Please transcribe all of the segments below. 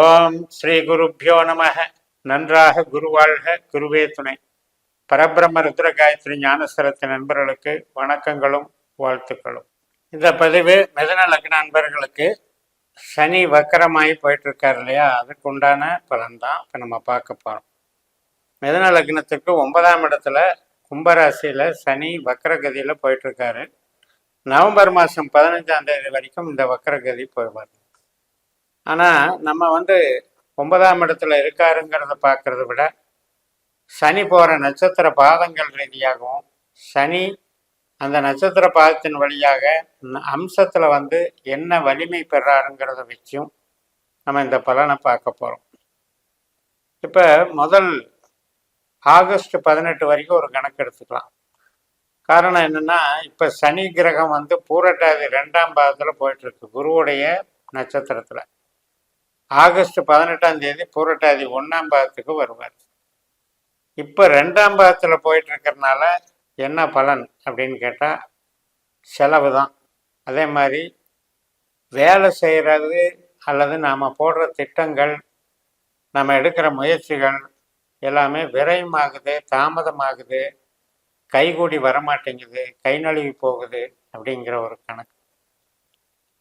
ஓம் ஸ்ரீ குருப்பியோ நமக. நன்றாக குருவாழ்க, குருவே துணை. பரபிரம்ம ருத்ர காயத்ரி ஞானஸ்தலத்தின் நண்பர்களுக்கு வணக்கங்களும் வாழ்த்துக்களும். இந்த பதிவு மிதன லக்ன நண்பர்களுக்கு சனி வக்கரமாகி போயிட்டு இருக்காரு இல்லையா, அதுக்கு உண்டான பலன் தான் இப்போ நம்ம பார்க்க போகிறோம். மிதன லக்னத்துக்கு 9ஆம் இடத்துல கும்பராசியில் சனி வக்கரகதியில் போயிட்டு இருக்காரு. நவம்பர் மாதம் 15ஆம் தேதி வரைக்கும் இந்த வக்கரகதி போய்வார். ஆனால் நம்ம 9ஆம் இடத்துல இருக்காருங்கிறத பார்க்கறத விட சனி போகிற நட்சத்திர பாதங்கள் ரீதியாகவும் சனி அந்த நட்சத்திர பாதத்தின் வழியாக அம்சத்தில் என்ன வலிமை பெறாருங்கிறத வச்சும் நம்ம இந்த பலனை பார்க்க போகிறோம். இப்போ முதல் ஆகஸ்ட் 18 வரைக்கும் ஒரு கணக்கு எடுத்துக்கலாம். காரணம் என்னென்னா, இப்போ சனி கிரகம் பூரட்டாதி 2ஆம் பாதத்தில் போயிட்டுருக்கு, குருவுடைய நட்சத்திரத்தில். ஆகஸ்ட் 18ஆம் தேதி பூரட்டாதி 1ஆம் பாதத்துக்கு வருவார். இப்போ 2ஆம் பாதத்தில் போயிட்டு இருக்கிறதுனால என்ன பலன் அப்படின்னு கேட்டால் செலவு தான். அதே மாதிரி வேலை செய்கிறது அல்லது நாம் போடுற திட்டங்கள், நம்ம எடுக்கிற முயற்சிகள் எல்லாமே விரயமாகுது, தாமதமாகுது, கைகூடி வரமாட்டேங்குது, கை நழுவி போகுது அப்படிங்கிற ஒரு கணக்கு.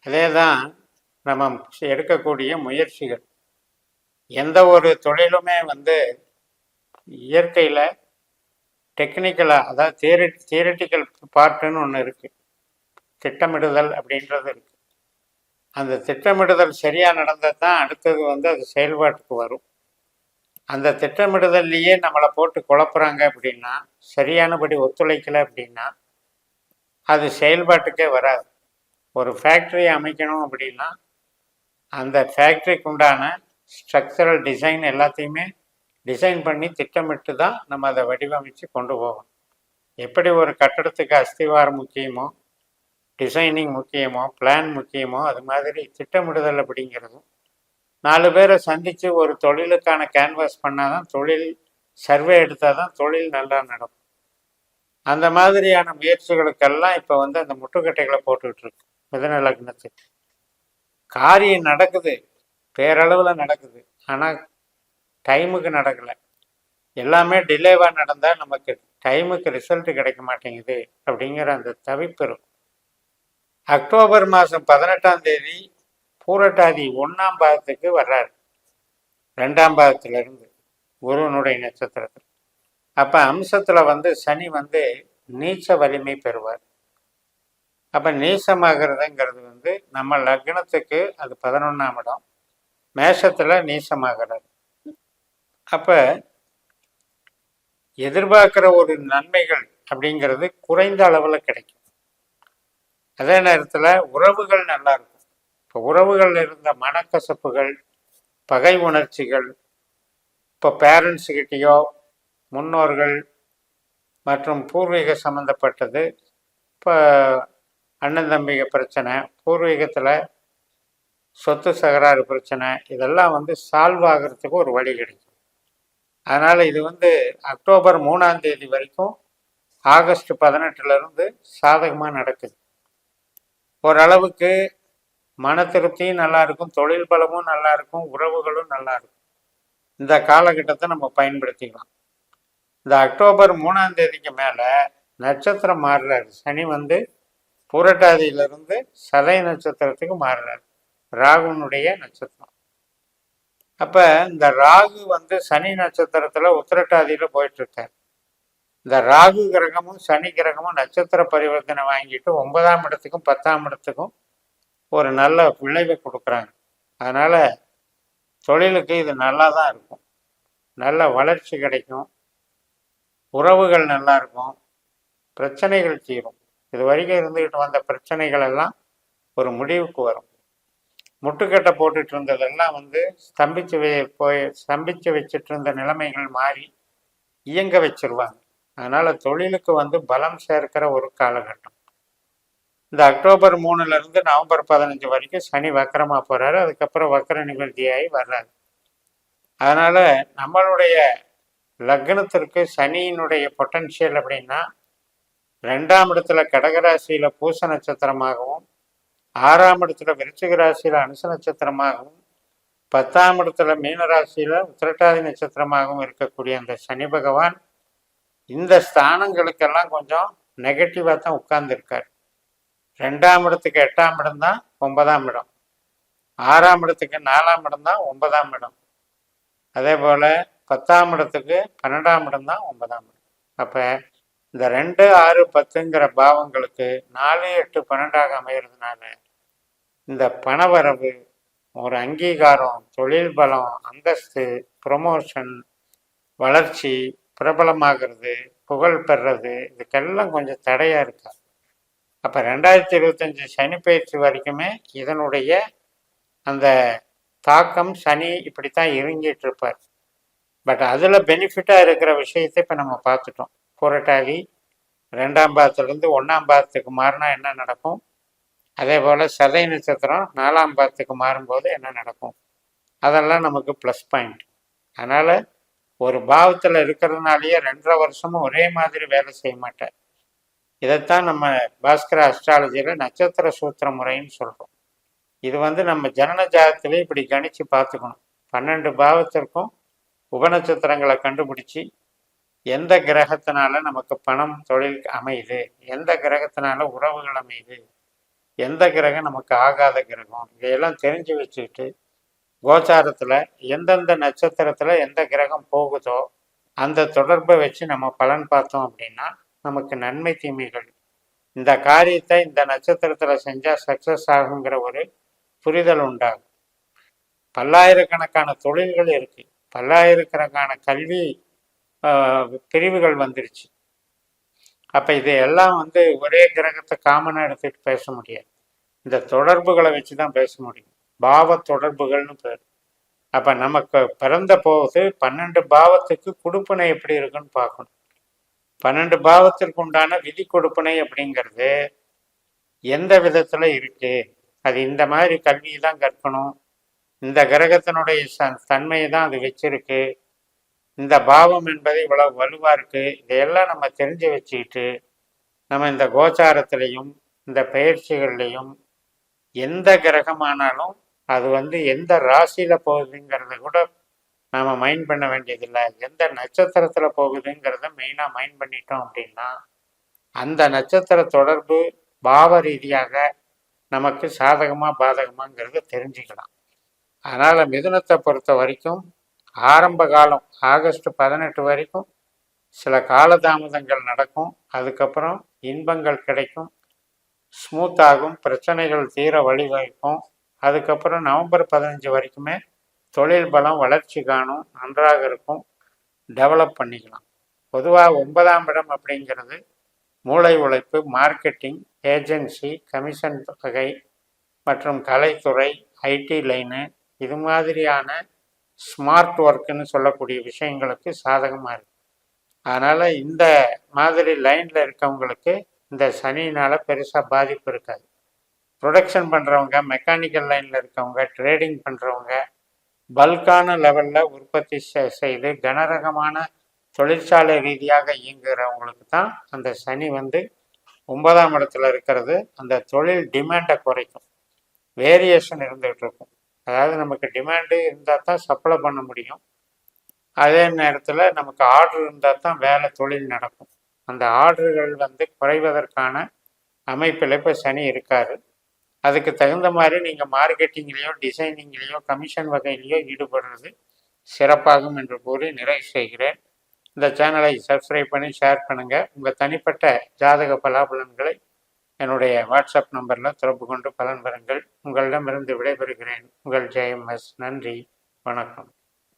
அதே தான் நம்ம எடுக்கக்கூடிய முயற்சிகள். எந்த ஒரு தொழிலுமே இயற்கையில் டெக்னிக்கலாக, அதாவது தியரிட்டிக்கல் பார்ட்டுன்னு ஒன்று இருக்குது, திட்டமிடுதல் அப்படின்றது இருக்குது. அந்த திட்டமிடுதல் சரியாக நடந்தால் தான் அடுத்தது அது செயல்பாட்டுக்கு வரும். அந்த திட்டமிடுதல்லையே நம்மளை போட்டு குழப்புறாங்க அப்படின்னா, சரியானபடி ஒத்துழைக்கலை அப்படின்னா அது செயல்பாட்டுக்கே வராது. ஒரு ஃபேக்ட்ரி அமைக்கணும் அப்படின்னா அந்த ஃபேக்ட்ரிக்கு உண்டான ஸ்ட்ரக்சரல் டிசைன் எல்லாத்தையுமே டிசைன் பண்ணி திட்டமிட்டு தான் நம்ம அதை வடிவமைச்சு கொண்டு போவோம். எப்படி ஒரு கட்டடத்துக்கு அஸ்திவாரம் முக்கியமோ, டிசைனிங் முக்கியமோ, பிளான் முக்கியமோ, அது மாதிரி திட்டமிடுதல் அப்படிங்கிறதும் 4 பேரை சந்தித்து ஒரு தொழிலுக்கான கேன்வாஸ் பண்ணால் தான், தொழில் சர்வே எடுத்தால் தான் தொழில் நல்லா நடக்கும். அந்த மாதிரியான முயற்சிகளுக்கெல்லாம் இப்போ அந்த முட்டுக்கட்டைகளை போட்டுக்கிட்டு இருக்கு மிதுன லக்னத்துக்கு. காரியம் நடக்குது, பேரளவில் நடக்குது, ஆனால் டைமுக்கு நடக்கலை. எல்லாமே டிலேவாக நடந்தால் நமக்கு டைமுக்கு ரிசல்ட் கிடைக்க மாட்டேங்குது அப்படிங்கிற அந்த தவிப்பு இருக்கும். அக்டோபர் மாதம் 18ஆம் தேதி பூரட்டாதி 1ஆம் பாதத்துக்கு வர்றாரு, 2ஆம் பாதத்திலிருந்து குருவனுடைய நட்சத்திரத்தில். அப்போ அம்சத்தில் சனி நீச்ச வலிமை பெறுவார். அப்போ நீசமாகிறதுங்கிறது நம்ம லக்னத்துக்கு அது 11ஆம் இடம், மேஷத்தில் நீசமாகிறது. அப்போ எதிர்பார்க்குற ஒரு நன்மைகள் அப்படிங்கிறது குறைந்த அளவில் கிடைக்கும். அதே நேரத்தில் உறவுகள் நல்லா இருக்கும். இப்போ உறவுகள் இருந்த மனக்கசப்புகள், பகை உணர்ச்சிகள், இப்போ பேரண்ட்ஸுக்கிட்டேயோ, முன்னோர்கள் மற்றும் பூர்வீக சம்மந்தப்பட்டது, இப்போ அண்ணன் தம்பிக பிரச்சனை, பூர்வீகத்தில் சொத்து சகராறு பிரச்சனை, இதெல்லாம் சால்வ் ஆகிறதுக்கு ஒரு வழி கிடைக்கும். அதனால் இது அக்டோபர் 3ஆம் தேதி வரைக்கும் ஆகஸ்ட் 18லேருந்து சாதகமாக நடக்குது. ஓரளவுக்கு மன திருப்தியும் நல்லா இருக்கும், தொழில் பலமும் நல்லா இருக்கும், உறவுகளும் நல்லா இருக்கும். இந்த காலகட்டத்தை நம்ம பயன்படுத்திக்கலாம். இந்த அக்டோபர் 3ஆம் தேதிக்கு மேலே நட்சத்திரம் மாறுறாரு. சனி பூரட்டாதியிலிருந்து சதய நட்சத்திரத்துக்கு மாறுறாரு, ராகுனுடைய நட்சத்திரம். அப்போ இந்த ராகு சனி நட்சத்திரத்தில் உத்திரட்டாதியில் போயிட்டுருக்கார். இந்த ராகு கிரகமும் சனி கிரகமும் நட்சத்திர பரிவர்த்தனை வாங்கிட்டு 9ஆம் இடத்துக்கும் 10ஆம் இடத்துக்கும் ஒரு நல்ல விளைவை கொடுக்குறாங்க. அதனால் தொழிலுக்கு இது நல்லா தான் இருக்கும், நல்ல வளர்ச்சி கிடைக்கும், உறவுகள் நல்லா இருக்கும், பிரச்சனைகள் தீரும். இது வரைக்கும் இருந்துக்கிட்டு வந்த பிரச்சனைகள் எல்லாம் ஒரு முடிவுக்கு வரும். முட்டுக்கட்டை போட்டுட்டு இருந்ததெல்லாம் ஸ்தம்பிச்சு வச்சுட்டு இருந்த நிலைமைகள் மாறி இயங்க வச்சிருவாங்க. அதனால் தொழிலுக்கு பலம் சேர்க்கிற ஒரு காலகட்டம். இந்த அக்டோபர் 3லேருந்து நவம்பர் 15 வரைக்கும் சனி வக்கரமாக போகிறாரு. அதுக்கப்புறம் வக்கர நிவர்த்தியாகி வர்றாரு. அதனால் நம்மளுடைய லக்னத்திற்கு சனியினுடைய பொட்டன்ஷியல் அப்படின்னா 2ஆம் இடத்துல கடகராசியில் பூச நட்சத்திரமாகவும், 6ஆம் இடத்துல விருச்சிக ராசியில் அனுச நட்சத்திரமாகவும், 10ஆம் இடத்துல மீனராசியில் உத்திரட்டாதி நட்சத்திரமாகவும் இருக்கக்கூடிய அந்த சனி பகவான் இந்த ஸ்தானங்களுக்கெல்லாம் கொஞ்சம் நெகட்டிவாக தான் உட்கார்ந்துருக்கார். 2ஆம் இடத்துக்கு 8ஆம் இடம் தான் 9ஆம் இடம், 6ஆம் இடத்துக்கு 4ஆம் இடம் தான் 9ஆம் இடம், அதே போல் 10ஆம் இடத்துக்கு 12ஆம் இடம் தான் 9ஆம் இடம். அப்போ இந்த 2, 6, 10ங்கிற பாவங்களுக்கு 4, 8, 12ஆக அமைகிறதுனால இந்த பணவரவு, ஒரு அங்கீகாரம், தொழில் பலம், அந்தஸ்து, ப்ரொமோஷன், வளர்ச்சி, பிரபலமாகிறது, புகழ் பெறுறது, இதுக்கெல்லாம் கொஞ்சம் தடையாக இருக்கா. அப்போ 2025 சனி பயிற்சி வரைக்குமே இதனுடைய அந்த தாக்கம் சனி இப்படித்தான் இறங்கிட்டு இருப்பார். பட் அதில் பெனிஃபிட்டாக இருக்கிற விஷயத்தை இப்போ நம்ம பார்த்துட்டோம். புரட்டாதி 2ஆம் பாதத்துலேருந்து 1ஆம் பாதத்துக்கு மாறினா என்ன நடக்கும், அதே போல் சதய நட்சத்திரம் 4ஆம் பாதத்துக்கு மாறும்போது என்ன நடக்கும், அதெல்லாம் நமக்கு ப்ளஸ் பாயிண்ட். அதனால் ஒரு பாவத்தில் இருக்கிறதுனாலேயே 2.5 வருஷமும் ஒரே மாதிரி வேலை செய்ய மாட்டேன். இதைத்தான் நம்ம பாஸ்கர அஸ்ட்ராலஜியில் நட்சத்திர சூத்திர முறைன்னு சொல்கிறோம். இது நம்ம ஜனன ஜாதகத்திலே இப்படி கணித்து பார்த்துக்கணும். 12 பாவத்திற்கும் உபநட்சத்திரங்களை கண்டுபிடிச்சி எந்த கிரகத்தினால நமக்கு பணம் தொழில் அமையுது, எந்த கிரகத்தினால உறவுகள் அமையுது, எந்த கிரகம் நமக்கு ஆகாத கிரகம், இதையெல்லாம் தெரிஞ்சு வச்சுக்கிட்டு கோச்சாரத்தில் எந்தெந்த நட்சத்திரத்தில் எந்த கிரகம் போகுதோ அந்த தொடர்பை வச்சு நம்ம பலன் பார்த்தோம் அப்படின்னா நமக்கு நன்மை தீமைகள், இந்த காரியத்தை இந்த நட்சத்திரத்தில் செஞ்சால் சக்ஸஸ் ஆகுங்கிற ஒரு புரிதல் உண்டாகும். பல்லாயிரக்கணக்கான தொழில்கள் இருக்குது, பல்லாயிரக்கணக்கான கல்வி பிரிவுகள் வந்துருச்சு. அப்போ இதையெல்லாம் ஒரே கிரகத்தை காமனாக எடுத்துகிட்டு பேச முடியாது. இந்த தொடர்புகளை வச்சு தான் பேச முடியும். பாவ தொடர்புகள்னு பேர். அப்போ நமக்கு பிறந்த போது 12 பாவத்துக்கு கொடுப்பனை எப்படி இருக்குன்னு பார்க்கணும். 12 பாவத்திற்கு உண்டான விதி கொடுப்பனை அப்படிங்கிறது எந்த விதத்தில் இருக்கு, அது இந்த மாதிரி கல்வியை தான் கற்கணும், இந்த கிரகத்தினுடைய தன்மையை தான் அது வச்சிருக்கு, இந்த பாவம் என்பது இவ்வளவு வலுவாக இருக்கு, இதையெல்லாம் நம்ம தெரிஞ்சு வச்சுக்கிட்டு நம்ம இந்த கோச்சாரத்திலையும் இந்த பயிற்சிகள்லையும் எந்த கிரகமானாலும் அது எந்த ராசியில் போகுதுங்கிறத கூட நாம் மைண்ட் பண்ண வேண்டியதில்லை. எந்த நட்சத்திரத்தில் போகுதுங்கிறத மெயினாக மைண்ட் பண்ணிட்டோம் அப்படின்னா அந்த நட்சத்திர தொடர்பு பாவ ரீதியாக நமக்கு சாதகமாக பாதகமாங்கிறத தெரிஞ்சுக்கலாம். அதனால் மிதுனத்தை பொறுத்த வரைக்கும் ஆரம்ப காலம் ஆகஸ்ட் 18 வரைக்கும் சில காலதாமதங்கள் நடக்கும். அதுக்கப்புறம் இன்பங்கள் கிடைக்கும், ஸ்மூத்தாகும், பிரச்சனைகள் தீர வழிவகுக்கும். அதுக்கப்புறம் நவம்பர் 15 வரைக்குமே தொழில் பலம் வளர்ச்சி காணும், நன்றாக இருக்கும், டெவலப் பண்ணிக்கலாம். பொதுவாக 9ஆம் இடம் அப்படிங்கிறது மூளை உழைப்பு, மார்க்கெட்டிங், ஏஜென்சி, கமிஷன் தொகை மற்றும் கலைத்துறை, ஐடி லைனு, இது மாதிரியான ஸ்மார்ட் ஒர்க்குன்னு சொல்லக்கூடிய விஷயங்களுக்கு சாதகமாக இருக்குது. அதனால் இந்த மாதிரி லைனில் இருக்கவங்களுக்கு இந்த சனினால் பெருசாக பாதிப்பு இருக்காது. ப்ரொடக்ஷன் பண்ணுறவங்க, மெக்கானிக்கல் லைனில் இருக்கவங்க, ட்ரேடிங் பண்ணுறவங்க, பல்கான லெவலில் உற்பத்தி செய்து கனரகமான தொழிற்சாலை ரீதியாக இயங்குகிறவங்களுக்கு தான் அந்த சனி 9ஆம் இடத்துல இருக்கிறது அந்த தொழில் டிமாண்டை குறைக்கும். வேரியேஷன் இருந்துகிட்டு இருக்கும். அதாவது நமக்கு டிமாண்டு இருந்தால் தான் சப்ளை பண்ண முடியும், அதே நேரத்தில் நமக்கு ஆர்டர் இருந்தால் தான் வேலை தொழில் நடக்கும். அந்த ஆர்டர்கள் குறைவதற்கான அமைப்பில் இப்போ சனி இருக்காரு. அதுக்கு தகுந்த மாதிரி நீங்கள் மார்க்கெட்டிங்லேயோ டிசைனிங்லேயோ கமிஷன் வகையிலையோ ஈடுபடுறது சிறப்பாகும் என்று கூறி நிறைவு செய்கிறேன். இந்த சேனலை சப்ஸ்கிரைப் பண்ணி ஷேர் பண்ணுங்கள். உங்கள் தனிப்பட்ட ஜாதக பலாபலன்களை என்னுடைய வாட்ஸ்அப் நம்பரில் தொடர்பு கொண்டு பலன் பெறுங்கள். உங்களிடமிருந்து விடைபெறுகிறேன். உங்கள் ஜெயம் எஸ். நன்றி, வணக்கம்.